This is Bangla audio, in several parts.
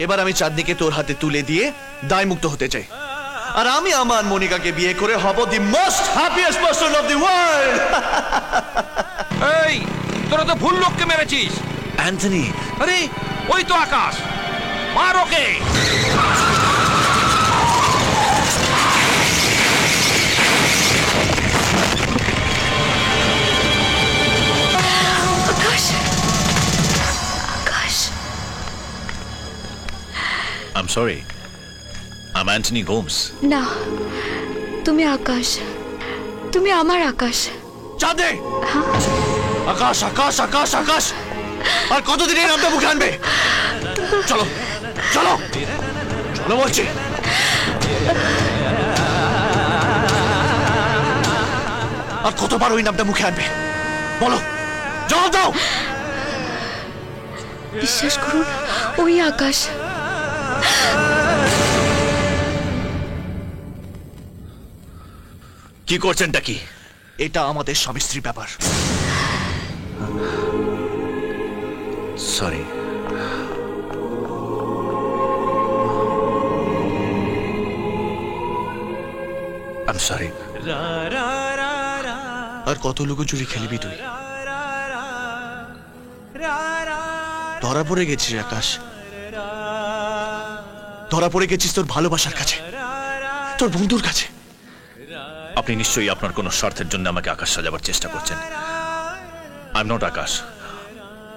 এবার আমি চাঁদনিকে তোর হাতে তুলে দিয়ে দায় মুক্ত হতে চাই, আর আমি আমার মনিকাকে বিয়ে করে হব the most happiest person of the world. এই, তোরা তো ভুল লোককে মেরেছিস। অ্যান্থনি, আরে ওই তো আকাশ, মার ওকে। আকাশ, আকাশ। I'm sorry. I'm Anthony Gomes. না, তুমি আকাশ, তুমি আমার আকাশ। চাঁদে, আকাশ আকাশ আকাশ আকাশ, আর কতদিন এই নামটা মুখে আনবে? চলো চলো চলো বলছি। আর কতবার ওই নামটা মুখে আনবে বলো, জবাব দাও। বিশ্বাস করুন, ওই আকাশ। কি করছেনটা কি? এটা আমাদের স্বামী স্ত্রীর ব্যাপার। সরি। I'm sorry. আর কত লুকোচুরি খেলবি তুই? ধরা পড়ে গেছিস আকাশ, ধরা পড়ে গেছিস তোর ভালোবাসার কাছে, তোর বন্ধুর কাছে। আপনি নিশ্চয়ই আপনার কোনো স্বার্থের জন্য আমাকে আকাশ সাজাবার চেষ্টা করছেন। I'm not Akash,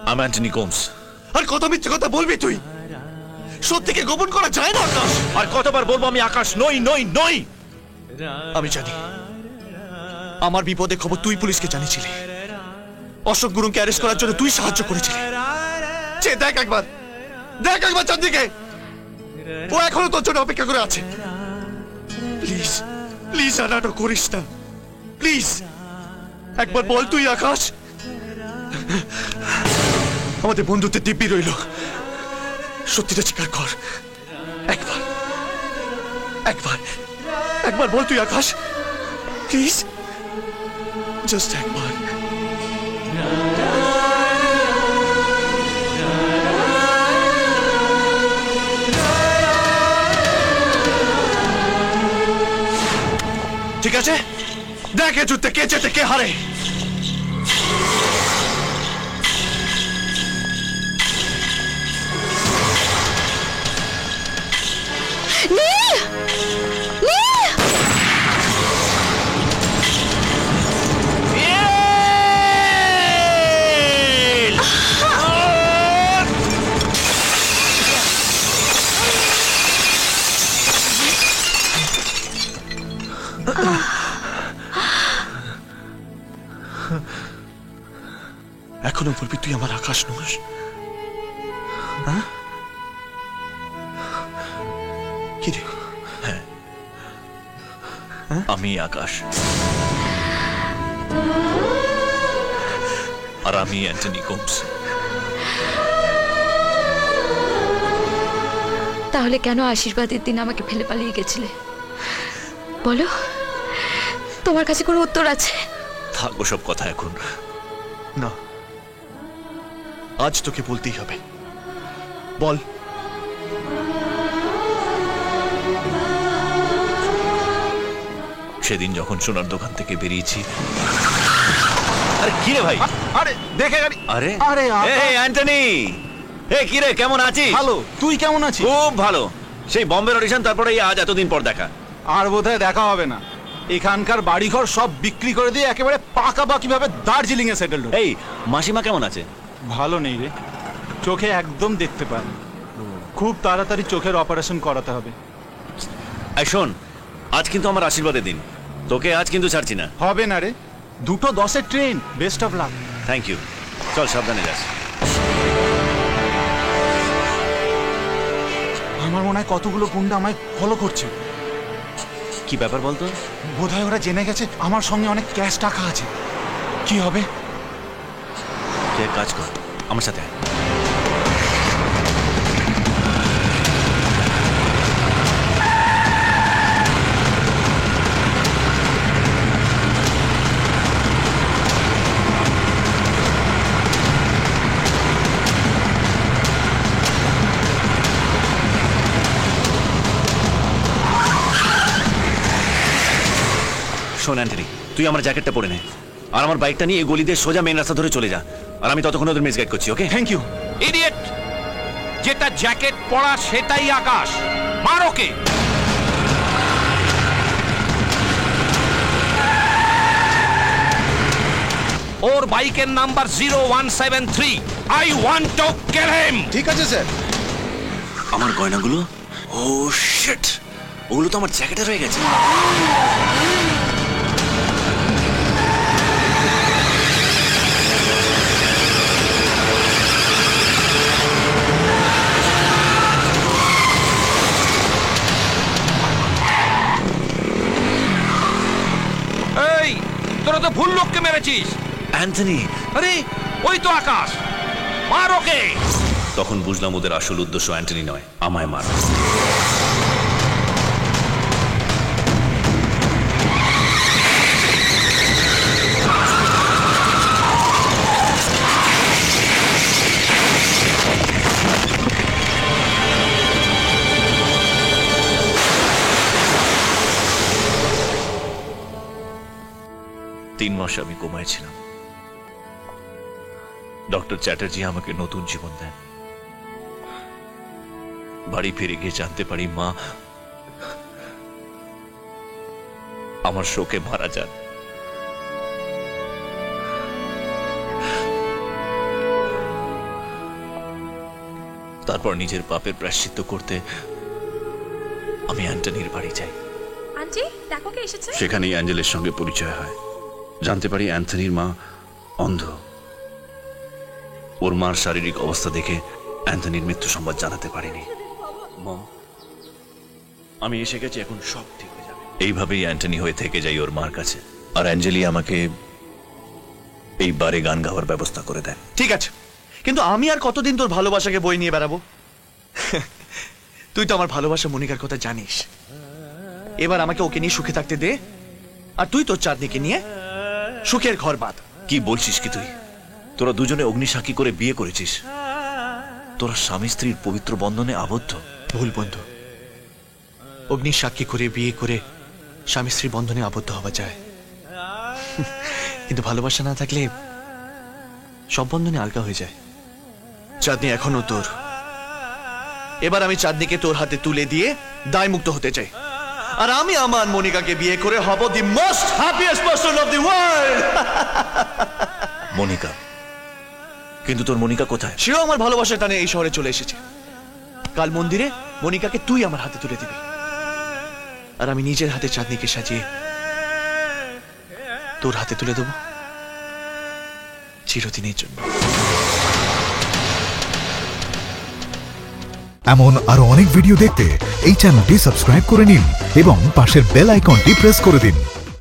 I'm Anthony Gomes. আর কত মিথ্যে কথা বলবি তুই? সত্যিকে গোপন করা যায় না আকাশ। আর কতবার বলবো আমি আকাশ নই নই নই? আমি জানি আমার বিপদে খবর তুই পুলিশকে জানিয়েছিলি, অশোক গুরুকে অ্যারেস্ট করার জন্য তুই সাহায্য করেছিলি। দেখ একবার, দেখ একবার চাঁদনিকে, ও এখনো তোর জন্য অপেক্ষা করে আছে। প্লিজ প্লিজ আর নাটক করিস না, প্লিজ একবার বল তুই আকাশ। আমাদের বন্ধুত্বের দিব্যি রইল, সত্যিটা স্বীকার কর। একবার একবার একবার বল তুই আকাশ, প্লিজ, জাস্ট একবার। ঠিক আছে, দেখে যুদ্ধে কে জেতে কে হারে। নীল, নীল। এখনো বলবি তুই আমার আকাশ নোস? কি রে? হ্যাঁ, আমি আকাশ, আর আমি অ্যান্থনি গোমস। তাহলে কেন আশীর্বাদের দিন আমাকে ফেলে পালিয়ে গেছিলে? বলো, তোমার কাছে কোনো উত্তর আছে? থাকবো সব কথা এখন। না, আজ তোকে বলতেই হবে। বল, সেদিন যখন সোনার দোকান থেকে বেরিয়েছি। আরে কি রে ভাই? আরে দেখে গাড়ি। আরে আরে এই অ্যান্টনি, এই কি রে, কেমন আছিস? ভালো, তুই কেমন আছিস? খুব ভালো। সেই বম্বের অডিশন, তারপরে এই আজ এতদিন পর দেখা। আর বোধহয় দেখা হবে না। এখানকার বাড়িঘর সব বিক্রি করে দিয়ে একেবারে পাকাপাকি ভাবে দার্জিলিং এ সেটেল। এই মাসিমা কেমন আছে? ভালো নেই রে, চোখে একদম দেখতে পায় না। খুব তাড়াতাড়ি চোখের অপারেশন করাতে হবে। এই শোন, আজ কিন্তু আমার আশীর্বাদের দিন, তোকে আজ কিন্তু ছাড়ছি না। হবে না রে, 2:10 train. Best of luck. Thank you, চল সাবধানে যাস। আমার মনে হয় কতগুলো গুন্ডা আমায় ফলো করছে। কি ব্যাপার বলতো? বোধহয় ওরা জেনে গেছে আমার সঙ্গে অনেক ক্যাশ টাকা আছে। কি হবে? তুই এক কাজ কর, আমার সাথে আয়। শোন অ্যান্টনি, তুই আমার জ্যাকেটটা পরে নে আর আমার বাইকটা নিয়ে এই গলি দিয়ে সোজা মেন রাস্তা ধরে চলে যা, আর আমি ততক্ষণ ওদের মিসগাইড করছি। Okay, thank you. ইডিয়েট, যেটা জ্যাকেট পরা সেটাই আকাশ, মার ওকে। ওর বাইকের number 0173। I want to kill him. ঠিক আছে স্যার। আমার গয়নাগুলো? ও শিট, ওগুলো তো আমার জ্যাকেটে রয়ে গেছে। এই, তোরা তো ভুল লোককে মেরেছিস। অ্যান্থনি, আরে ওই তো আকাশ, মার ওকে। তখন বুঝলাম ওদের আসল উদ্দেশ্য অ্যান্টনি নয়, আমায় মার। তিন মাস আমি কোমায় ছিলাম। ডক্টর চ্যাটার্জি আমাকে নতুন জীবন দেন। বাড়ি ফিরে গিয়ে জানতে পারি মা আমার শোকে মারা যান। তারপর নিজের পাপের প্রায়শ্চিত্ত করতে আমি অ্যান্টনির বাড়ি যাই। আন্টি দেখো কে এসেছে। সেখানেই অ্যাঞ্জেলের সঙ্গে পরিচয় হয়। জানতে পারি অ্যান্থনির মা অন্ধ। ওর মার শারীরিক অবস্থা দেখে অ্যান্থনির মৃত্যু সংবাদ জানাতে পারিনি। মম, আমি এসে গেছি, এখন সব ঠিক হয়ে যাবে। এইভাবেই অ্যান্টনি হয়ে থেকে যাই ওর মার কাছে, আর অ্যাঞ্জেলি আমাকে এই বারে গান গাওয়ার ব্যবস্থা করে দেন। ঠিক আছে, কিন্তু আমি আর কতদিন তোর ভালোবাসাকে বই নিয়ে বেড়াবো? তুই তো আমার ভালোবাসা মনিকার কথা জানিস। এবার আমাকে ওকে নিয়ে সুখে থাকতে দে, আর তুই তোর চাঁদনিকে নিয়ে সুখের ঘর বাঁধ। কি বলছিস কি তুই? তোরা দুজনে অগ্নিসাক্ষী করে বিয়ে করেছিস, তোরা স্বামী স্ত্রীর পবিত্র বন্ধনে আবদ্ধ। ভুল বন্ধু, অগ্নির সাক্ষী করে বিয়ে করে স্বামী স্ত্রী বন্ধনে আবদ্ধ হওয়া যায়, কিন্তু ভালোবাসা না থাকলে সব বন্ধনে আলগা হয়ে যায়। চাঁদনি এখনো তোর। এবার আমি চাঁদনিকে তোর হাতে তুলে দিয়ে দায় মুক্ত হতে চাই, আর আমি আমার মনিকাকে বিয়ে করে হব the most happiest person of the world. Monica? কিন্তু তোর মনিকা কোথায়? সেও আমার ভালোবাসার টানে এই শহরে চলে এসেছে। কাল মন্দিরে মনিকাকে তুই আমার হাতে তুলে দিবি, আর আমি নিজের হাতে চাঁদনিকে সাজিয়ে তোর হাতে তুলে দেব চিরদিনের জন্য। এমন আরো অনেক ভিডিও দেখতে এই চ্যানেলটি সাবস্ক্রাইব করে নিন এবং পাশের বেল আইকনটি প্রেস করে দিন।